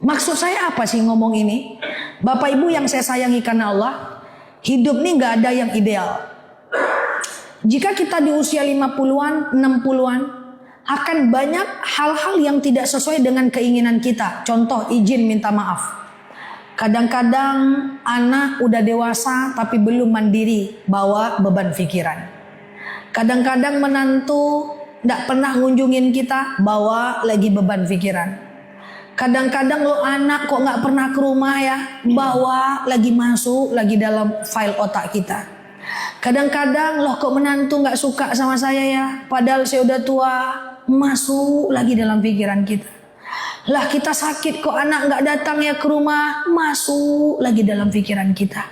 Maksud saya apa sih ngomong ini? Bapak Ibu yang saya sayangi karena Allah, hidup nih gak ada yang ideal. Jika kita di usia 50-an, 60-an, akan banyak hal-hal yang tidak sesuai dengan keinginan kita. Contoh, izin minta maaf. Kadang-kadang anak udah dewasa tapi belum mandiri, bawa beban pikiran. Kadang-kadang menantu gak pernah ngunjungin kita, bawa lagi beban pikiran. Kadang-kadang lo anak kok gak pernah ke rumah ya, bawa lagi masuk lagi dalam file otak kita. Kadang-kadang loh kok menantu gak suka sama saya ya, padahal saya udah tua, masuk lagi dalam pikiran kita. Lah kita sakit kok anak gak datang ya ke rumah, masuk lagi dalam pikiran kita.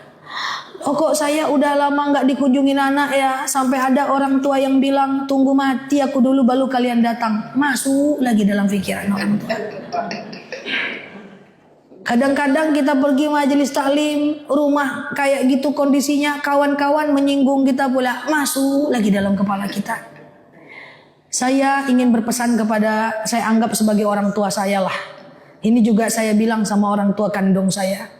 Oh kok saya udah lama gak dikunjungin anak ya, sampai ada orang tua yang bilang tunggu mati aku dulu baru kalian datang, masuk lagi dalam pikiran orang tua. Kadang-kadang kita pergi majelis taklim, rumah kayak gitu kondisinya, kawan-kawan menyinggung kita pula, masuk lagi dalam kepala kita. Saya ingin berpesan kepada, saya anggap sebagai orang tua saya lah. Ini juga saya bilang sama orang tua kandung saya.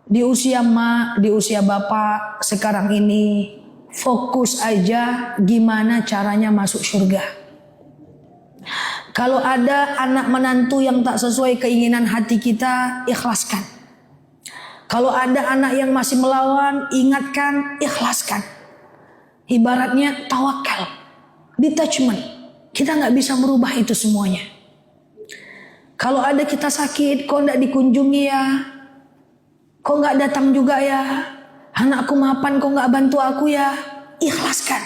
Di usia mak, di usia bapak sekarang ini, fokus aja gimana caranya masuk surga. Kalau ada anak menantu yang tak sesuai keinginan hati kita, ikhlaskan. Kalau ada anak yang masih melawan, ingatkan, ikhlaskan. Ibaratnya tawakal, detachment. Kita nggak bisa merubah itu semuanya. Kalau ada kita sakit, kok nggak dikunjungi ya? Kok nggak datang juga ya? Anakku mapan, kok nggak bantu aku ya? Ikhlaskan.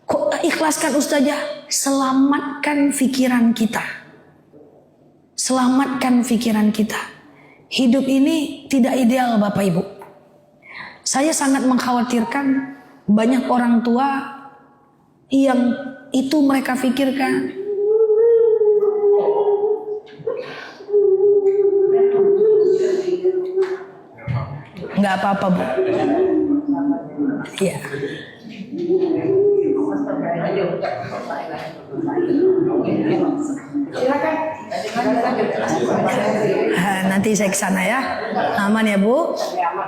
Kok nggak ikhlaskan Ustazah? Selamatkan pikiran kita. Selamatkan pikiran kita. Hidup ini tidak ideal Bapak Ibu. Saya sangat mengkhawatirkan banyak orang tua yang itu mereka pikirkan. Nggak apa-apa Bu. Iya. Nanti saya ke sana ya. Aman ya Bu?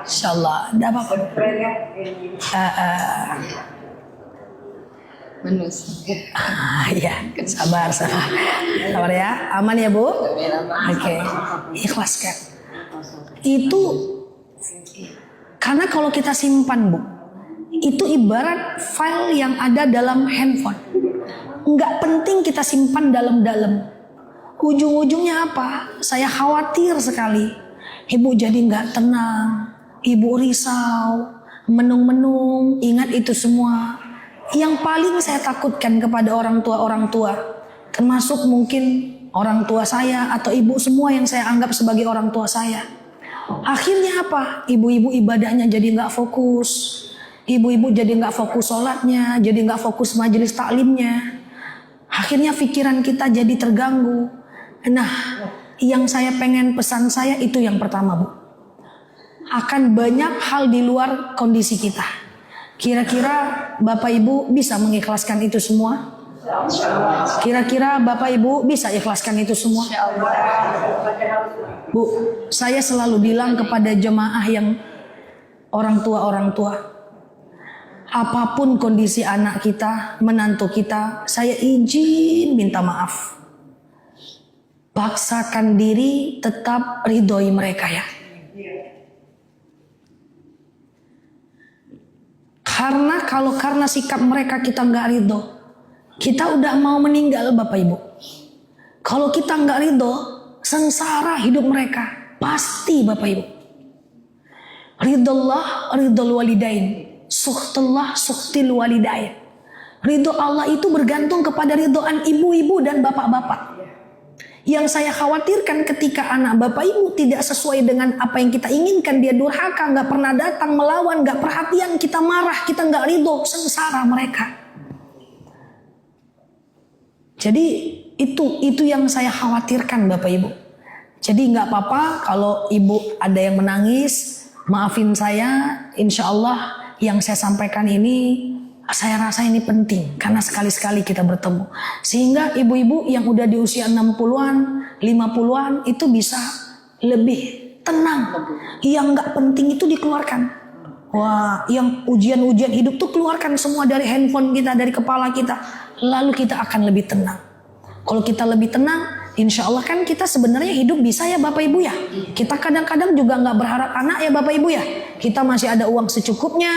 Insyaallah. Enggak apa-apa. Iya, sabar ya. Aman ya Bu? Oke. Ikhlaskan. Itu karena kalau kita simpan Bu, itu ibarat file yang ada dalam handphone. Nggak penting kita simpan dalam-dalam. Ujung-ujungnya apa? Saya khawatir sekali. Ibu jadi nggak tenang, ibu risau, menung-menung, ingat itu semua. Yang paling saya takutkan kepada orang tua, termasuk mungkin orang tua saya atau ibu semua yang saya anggap sebagai orang tua saya. Akhirnya apa? Ibu-ibu ibadahnya jadi nggak fokus. Ibu-ibu jadi nggak fokus sholatnya, jadi nggak fokus majelis taklimnya. Akhirnya pikiran kita jadi terganggu. Nah, yang saya pengen pesan saya itu yang pertama Bu. Akan banyak hal di luar kondisi kita. Kira-kira Bapak Ibu bisa mengikhlaskan itu semua? Kira-kira Bapak Ibu bisa ikhlaskan itu semua? Bu, saya selalu bilang kepada jemaah yang orang tua, apapun kondisi anak kita, menantu kita, saya izin minta maaf. Paksakan diri tetap ridhoi mereka ya. Karena sikap mereka kita nggak ridho, kita udah mau meninggal Bapak Ibu. Kalau kita nggak ridho, sengsara hidup mereka pasti Bapak Ibu. Ridullah ridul walidain, sukhtullah sukhtil walidain. Ridho Allah itu bergantung kepada ridhoan ibu-ibu dan bapak-bapak. Yang saya khawatirkan ketika anak Bapak Ibu tidak sesuai dengan apa yang kita inginkan, dia durhaka, nggak pernah datang, melawan, nggak perhatian, kita marah, kita nggak ridho, sengsara mereka. Jadi itu yang saya khawatirkan Bapak Ibu. Jadi nggak apa-apa kalau ibu ada yang menangis, maafin saya. Insya Allah yang saya sampaikan ini, saya rasa ini penting karena sekali-sekali kita bertemu. Sehingga ibu-ibu yang udah di usia 60-an, 50-an itu bisa lebih tenang. Yang nggak penting itu dikeluarkan. Wah, yang ujian-ujian hidup tuh keluarkan semua dari handphone kita, dari kepala kita. Lalu kita akan lebih tenang. Kalau kita lebih tenang, insya Allah kan kita sebenarnya hidup bisa ya Bapak Ibu ya. Kita kadang-kadang juga nggak berharap anak ya Bapak Ibu ya. Kita masih ada uang secukupnya.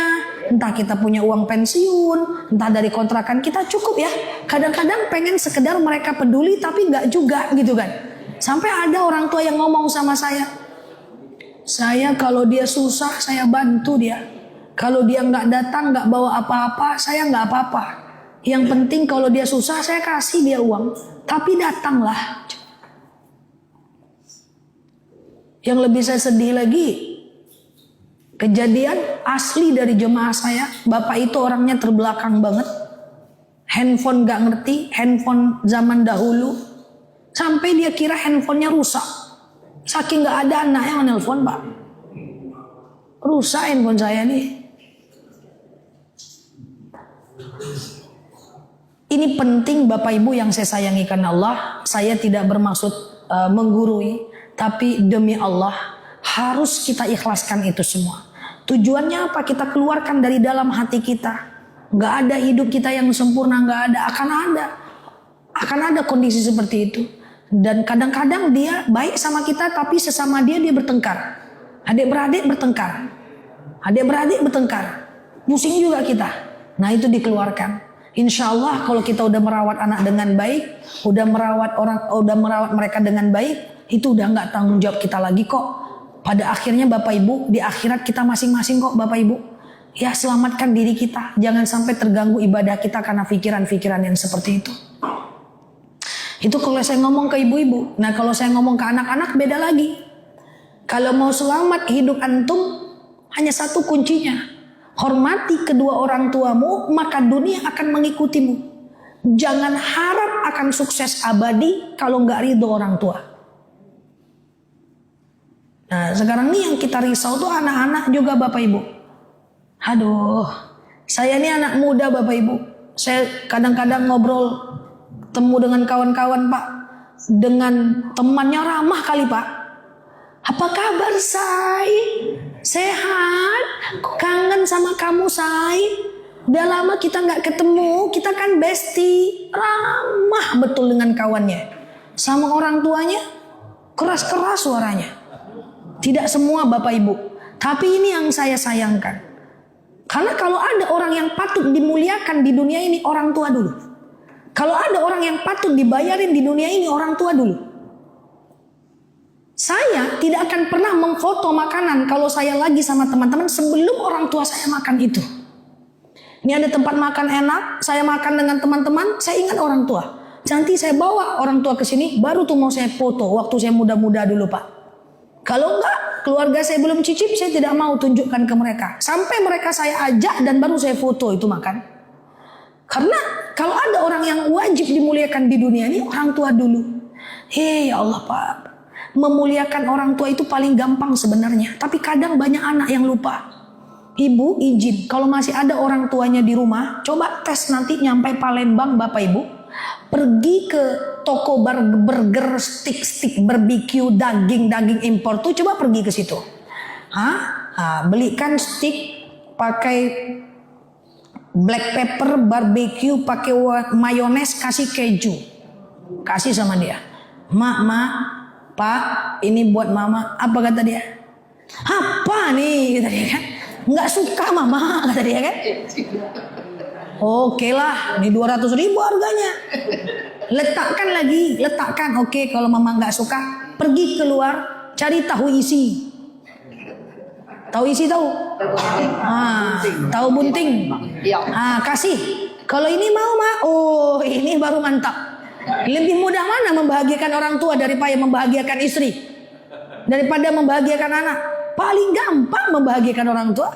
Entah kita punya uang pensiun, entah dari kontrakan kita cukup ya. Kadang-kadang pengen sekedar mereka peduli tapi nggak juga gitu kan. Sampai ada orang tua yang ngomong sama saya kalau dia susah saya bantu dia. Kalau dia nggak datang nggak bawa apa-apa saya nggak apa-apa. Yang penting kalau dia susah saya kasih dia uang. Tapi datanglah. Yang lebih saya sedih lagi, kejadian asli dari jemaah saya. Bapak itu orangnya terbelakang banget. Handphone nggak ngerti, handphone zaman dahulu. Sampai dia kira handphonenya rusak. Saking nggak ada anak yang nelpon Pak. Rusak handphone saya nih. Ini penting Bapak Ibu yang saya sayangi karena Allah. Saya tidak bermaksud menggurui. Tapi demi Allah harus kita ikhlaskan itu semua. Tujuannya apa? Kita keluarkan dari dalam hati kita. Gak ada hidup kita yang sempurna. Gak ada. Akan ada kondisi seperti itu. Dan kadang-kadang dia baik sama kita, tapi sesama dia bertengkar. Adik-beradik bertengkar. Pusing juga kita. Nah itu dikeluarkan. Insya Allah kalau kita udah merawat anak dengan baik, udah merawat mereka dengan baik, itu udah nggak tanggung jawab kita lagi kok. Pada akhirnya Bapak Ibu, di akhirat kita masing-masing kok Bapak Ibu. Ya selamatkan diri kita, jangan sampai terganggu ibadah kita karena pikiran-pikiran yang seperti itu. Itu kalau saya ngomong ke ibu-ibu. Nah kalau saya ngomong ke anak-anak beda lagi. Kalau mau selamat hidup antum, hanya satu kuncinya. Hormati kedua orang tuamu, maka dunia akan mengikutimu. Jangan harap akan sukses abadi kalau nggak ridho orang tua. Nah sekarang nih yang kita risau tuh anak-anak juga Bapak Ibu. Aduh, saya ini anak muda Bapak Ibu. Saya kadang-kadang ngobrol, temu dengan kawan-kawan Pak, dengan temannya ramah kali Pak. Apa kabar Say? Sehat? Kangen sama kamu Say? Udah lama kita nggak ketemu, kita kan bestie. Ramah betul dengan kawannya. Sama orang tuanya keras-keras suaranya. Tidak semua Bapak Ibu, tapi ini yang saya sayangkan. Karena kalau ada orang yang patut dimuliakan di dunia ini, orang tua dulu. Kalau ada orang yang patut dibayarin di dunia ini, orang tua dulu. Saya tidak akan pernah memfoto makanan kalau saya lagi sama teman-teman sebelum orang tua saya makan itu. Ini ada tempat makan enak, saya makan dengan teman-teman, saya ingat orang tua. Nanti saya bawa orang tua ke sini, baru tuh mau saya foto waktu saya muda-muda dulu Pak. Kalau enggak, keluarga saya belum cicip, saya tidak mau tunjukkan ke mereka. Sampai mereka saya ajak dan baru saya foto itu makan. Karena kalau ada orang yang wajib dimuliakan di dunia ini, orang tua dulu. Ya Allah Pak, memuliakan orang tua itu paling gampang sebenarnya. Tapi kadang banyak anak yang lupa. Ibu izin, kalau masih ada orang tuanya di rumah, coba tes nanti nyampe Palembang Bapak Ibu. Pergi ke toko burger, stick barbecue, daging impor tuh, coba pergi ke situ. Belikan stick pakai black pepper, barbecue, pakai mayones, kasih keju, kasih sama dia. Mak, Pak, ini buat mama. Apa kata dia? Apa nih? Kata dia kan. Nggak suka mama, kata dia kan. Oke lah, ini 200.000 harganya. Letakkan. Oke, kalau mama nggak suka, pergi keluar, cari tahu isi. Tahu isi tahu? Tahu bunting. Kasih. Kalau ini mau Mak, oh ini baru mantap. Lebih mudah mana membahagiakan orang tua daripada membahagiakan istri, daripada membahagiakan anak? Paling gampang membahagiakan orang tua.